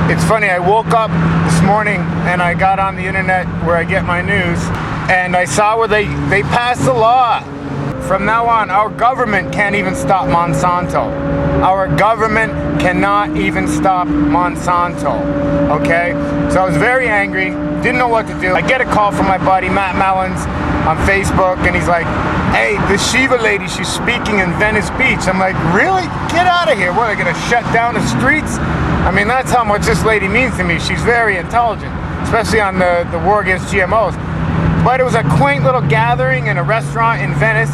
It's funny, I woke up this morning and I got on the internet where I get my news, and I saw where they passed a law. From now on, our government can't even stop Monsanto. Our government cannot even stop Monsanto, okay? So I was very angry, didn't know what to do. I get a call from my buddy Matt Mellons on Facebook, and he's like, hey, the Shiva lady, she's speaking in Venice Beach. I'm like, really? Get out of here. What, are they gonna shut down the streets? I mean, that's how much this lady means to me. She's very intelligent, especially on the war against GMOs. But it was a quaint little gathering in a restaurant in Venice,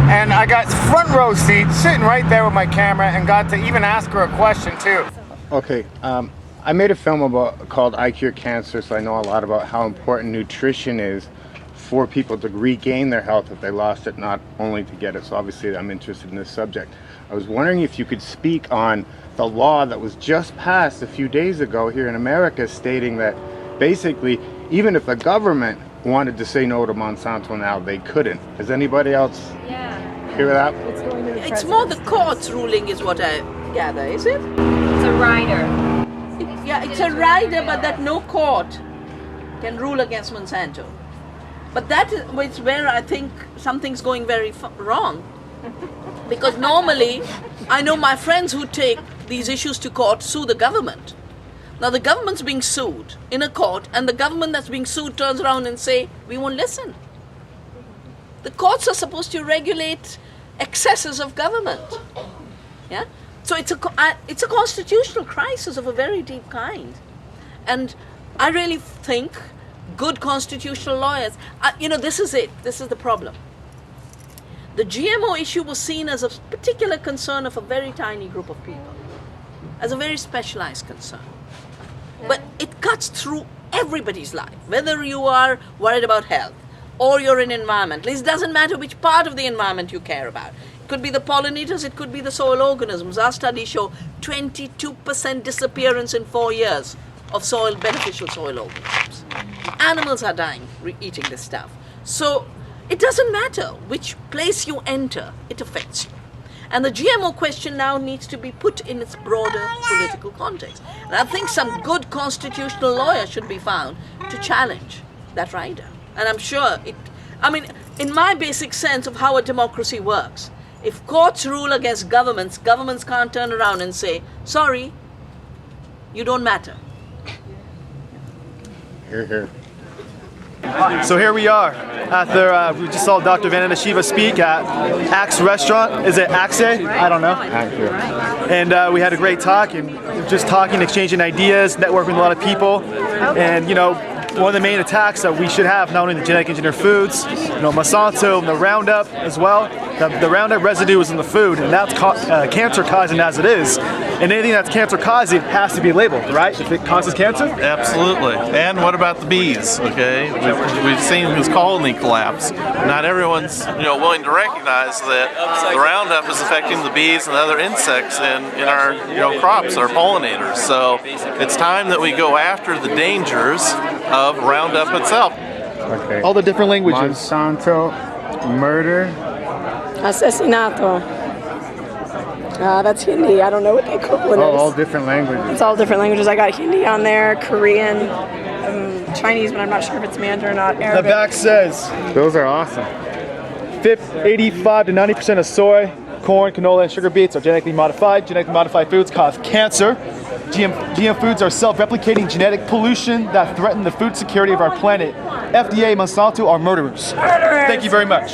and I got front row seats, sitting right there with my camera, and got to even ask her a question too. Okay, I made a film called I Cure Cancer, so I know a lot about how important nutrition is for people to regain their health if they lost it, not only to get it. So obviously I'm interested in this subject. I was wondering if you could speak on the law that was just passed a few days ago here in America, stating that basically even if the government wanted to say no to Monsanto now, they couldn't. Does anybody else hear that? It's more the court's ruling is what I gather, is it? It's a rider. Yeah, it's a rider, but that no court can rule against Monsanto. But that is where I think something's going very wrong. Because normally, I know my friends who take these issues to court sue the government. Now the government's being sued in a court, and the government that's being sued turns around and say, we won't listen. The courts are supposed to regulate excesses of government. Yeah? So it's a constitutional crisis of a very deep kind. And I really think good constitutional lawyers, this is it. This is the problem. The GMO issue was seen as a particular concern of a very tiny group of people, as a very specialized concern. But it cuts through everybody's life, whether you are worried about health or you're an environmentalist. It doesn't matter which part of the environment you care about. It could be the pollinators, it could be the soil organisms. Our studies show 22% disappearance in 4 years of beneficial soil organisms. Animals are dying eating this stuff. So it doesn't matter which place you enter, it affects you. And the GMO question now needs to be put in its broader political context. And I think some good constitutional lawyer should be found to challenge that rider. And I'm sure in my basic sense of how a democracy works, if courts rule against governments, governments can't turn around and say, sorry, you don't matter. Hear, hear. So here we are after we just saw Dr. Vandana Shiva speak at Axe Restaurant. Is it Axe? I don't know. And we had a great talk, and just talking, exchanging ideas, networking with a lot of people. And one of the main attacks that we should have, not only the genetic engineered foods, Monsanto, the Roundup as well. The Roundup residue is in the food, and that's cancer causing as it is. And anything that's cancer causing has to be labeled, right? If it causes cancer? Absolutely. And what about the bees? Okay, we've seen this colony collapse. Not everyone's willing to recognize that the Roundup is affecting the bees and other insects in our crops, our pollinators. So it's time that we go after the dangers of Roundup itself. Okay. All the different languages. Monsanto, murder. Assassinato. That's Hindi. I don't know what the equivalent is. All different languages. It's all different languages. I got Hindi on there, Korean, Chinese, but I'm not sure if it's Mandarin or not. Arabic. The back says Those are awesome. 85 to 90% of soy, corn, canola, and sugar beets are genetically modified. Genetically modified foods cause cancer. GM foods are self-replicating genetic pollution that threaten the food security of our planet. FDA, Monsanto are murderers. Thank you very much.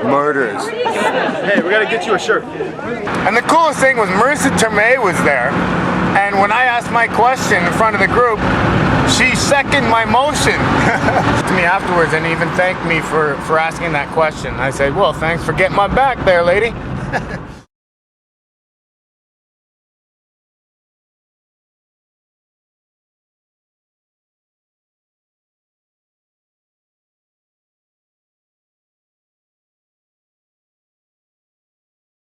Murderers. Hey, we gotta get you a shirt. And the coolest thing was Marissa Tomei was there, and when I asked my question in front of the group, she seconded my motion to me afterwards and even thanked me for asking that question. I said, well, thanks for getting my back there, lady.